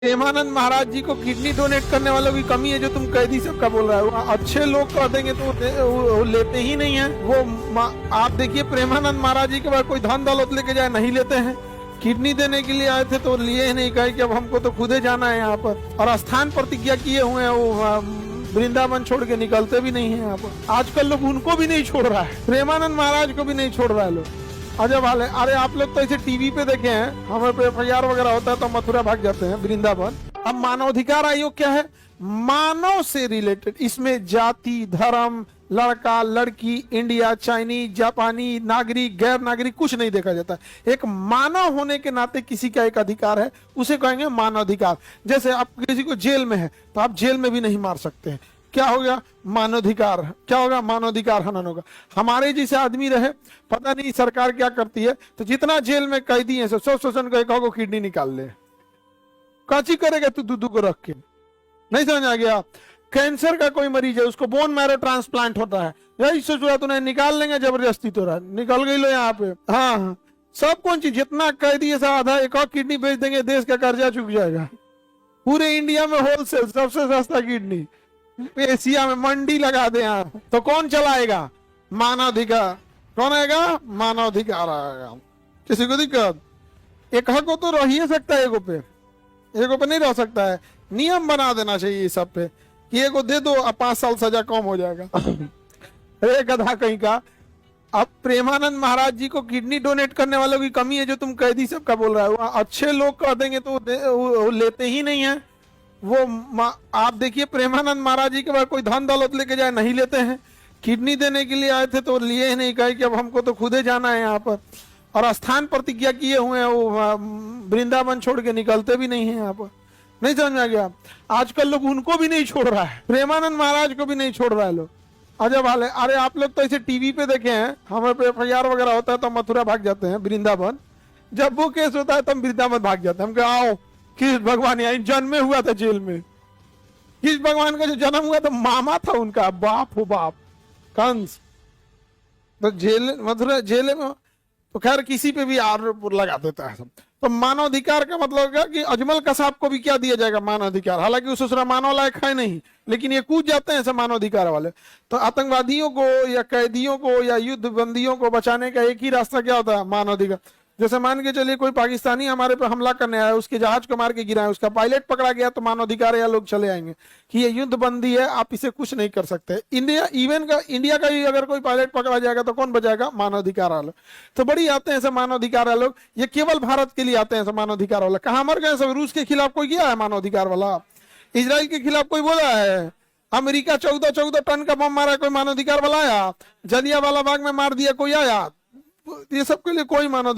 प्रेमानंद महाराज जी को kidney donate करने वालों की कमी है जो तुम कैदी सबका बोल रहे हो। अच्छे लोग कर देंगे तो वो लेते ही नहीं है। आप देखिए प्रेमानंद महाराज जी के बाद कोई धन दौलत लेके जाए नहीं लेते हैं। किडनी देने के लिए आए थे तो लिए ही नहीं, कहे कि अब हमको तो खुदे जाना है यहाँ पर। और स्थान प्रतिज्ञा किए हुए हैं, वो वृंदावन छोड़ के निकलते भी नहीं है यहाँ पर। आजकल लोग उनको भी नहीं छोड़ रहा है, प्रेमानंद महाराज को भी नहीं छोड़ रहा है लोग। अजब हाल है। अरे आप लोग तो ऐसे टीवी पे देखे हैं, हमें पे FIR वगैरह होता है तो मथुरा भाग जाते हैं, वृंदावन। अब मानवाधिकार आयोग क्या है? मानव से रिलेटेड, इसमें जाति, धर्म, लड़का लड़की, इंडिया, चाइनीज, जापानी, नागरिक, गैर नागरिक कुछ नहीं देखा जाता। एक मानव होने के नाते किसी का एक अधिकार है, उसे कहेंगे मानवाधिकार। जैसे आप किसी को जेल में है तो आप जेल में भी नहीं मार सकते हैं, क्या हो गया? मानवाधिकार। क्या होगा? मानवाधिकार हनन होगा। हमारे जैसे आदमी रहे, पता नहीं सरकार क्या करती है, तो जितना जेल में कैदी है सब शोषण को किडनी निकाल ले। काची करेगा तू दूध को रख के? नहीं समझ आ गया? कैंसर का कोई मरीज है, उसको बोन मैरो ट्रांसप्लांट होता है, यही सोच रहा तूने निकाल लेंगे जबरदस्ती, तो रहा निकल गई लो यहाँ पे। हाँ, सब कौन चीज, जितना कैदी है आधा एक और किडनी बेच देंगे, देश का कर्जा चुक जाएगा। पूरे इंडिया में होलसेल सबसे सस्ता किडनी, एशिया में मंडी लगा दे यहाँ, तो कौन चलाएगा? मानवाधिकार। कौन आएगा? मानवाधिकार आएगा। किसी को दिक्कत? एक को तो रह ही सकता है, एगो पे नहीं रह सकता है। नियम बना देना चाहिए इस सब पे कि एगो दे दो, 5 साल सजा कम हो जाएगा। अरे गधा कहीं का। अब प्रेमानंद महाराज जी को किडनी डोनेट करने वालों की कमी है जो तुम कैदी सबका बोल रहे हो। अच्छे लोग कर देंगे तो वो लेते ही नहीं है। आप देखिए प्रेमानंद महाराज जी के बाद कोई धन दौलत लेके जाए नहीं लेते हैं। किडनी देने के लिए आए थे तो लिए ही नहीं, कहे कि अब हमको तो खुदे जाना है यहाँ पर। और स्थान प्रतिज्ञा किए हुए हैं, वो वृंदावन छोड़ के निकलते भी नहीं है यहाँ पर। नहीं समझ में आ गया? आजकल लोग उनको भी नहीं छोड़ रहा है, प्रेमानंद महाराज को भी नहीं छोड़ रहा है लोग। अजब हाल है। अरे आप लोग तो ऐसे टीवी पे देखे हैं, हमें पे FIR वगैरह होता है तो मथुरा भाग जाते हैं, वृंदावन। जब वो केस होता है तो हम वृंदावन भाग जाते हैं। हम कहे आओ, कृष्ण भगवान यहाँ जन्मे हुआ था जेल में। कृष्ण भगवान का जो जन्म हुआ था, मामा था उनका, बाप हो बाप, कंस। तो जेल, मथुरा जेल में, तो खैर किसी पे भी आरोप लगा देता है सब। तो मानवाधिकार का मतलब क्या कि अजमल कसाब को भी क्या दिया जाएगा? मानवाधिकार। हालांकि उस मानव लायक है नहीं, लेकिन ये कूद जाते हैं ऐसे मानवाधिकार वाले। तो आतंकवादियों को या कैदियों को या युद्ध बंदियों को बचाने का एक ही रास्ता क्या होता है? मानवाधिकार। जैसे मान के चलिए कोई पाकिस्तानी हमारे पे हमला करने आया, उसके जहाज को मार के गिराए, उसका पायलट पकड़ा गया, तो मानवाधिकार या लोग चले आएंगे कि ये युद्ध बंदी है, आप इसे कुछ नहीं कर सकते। इंडिया का ही अगर कोई पायलट पकड़ा जाएगा तो कौन बचाएगा? मानवाधिकार वाले। तो बड़ी आते हैं ऐसे मानवाधिकार वाले लोग। ये केवल भारत के लिए आते हैं ऐसे मानवाधिकार वाले। कहाँ मर गए सब? रूस के खिलाफ कोई गया है मानवाधिकार वाला? इसराइल के खिलाफ कोई बोला है? अमेरिका 14 टन का बम मारा, कोई मानवाधिकार वाला आया? जलियांवाला बाग में मार दिया, कोई आया? ये सब के लिए कोई मानवाधिकार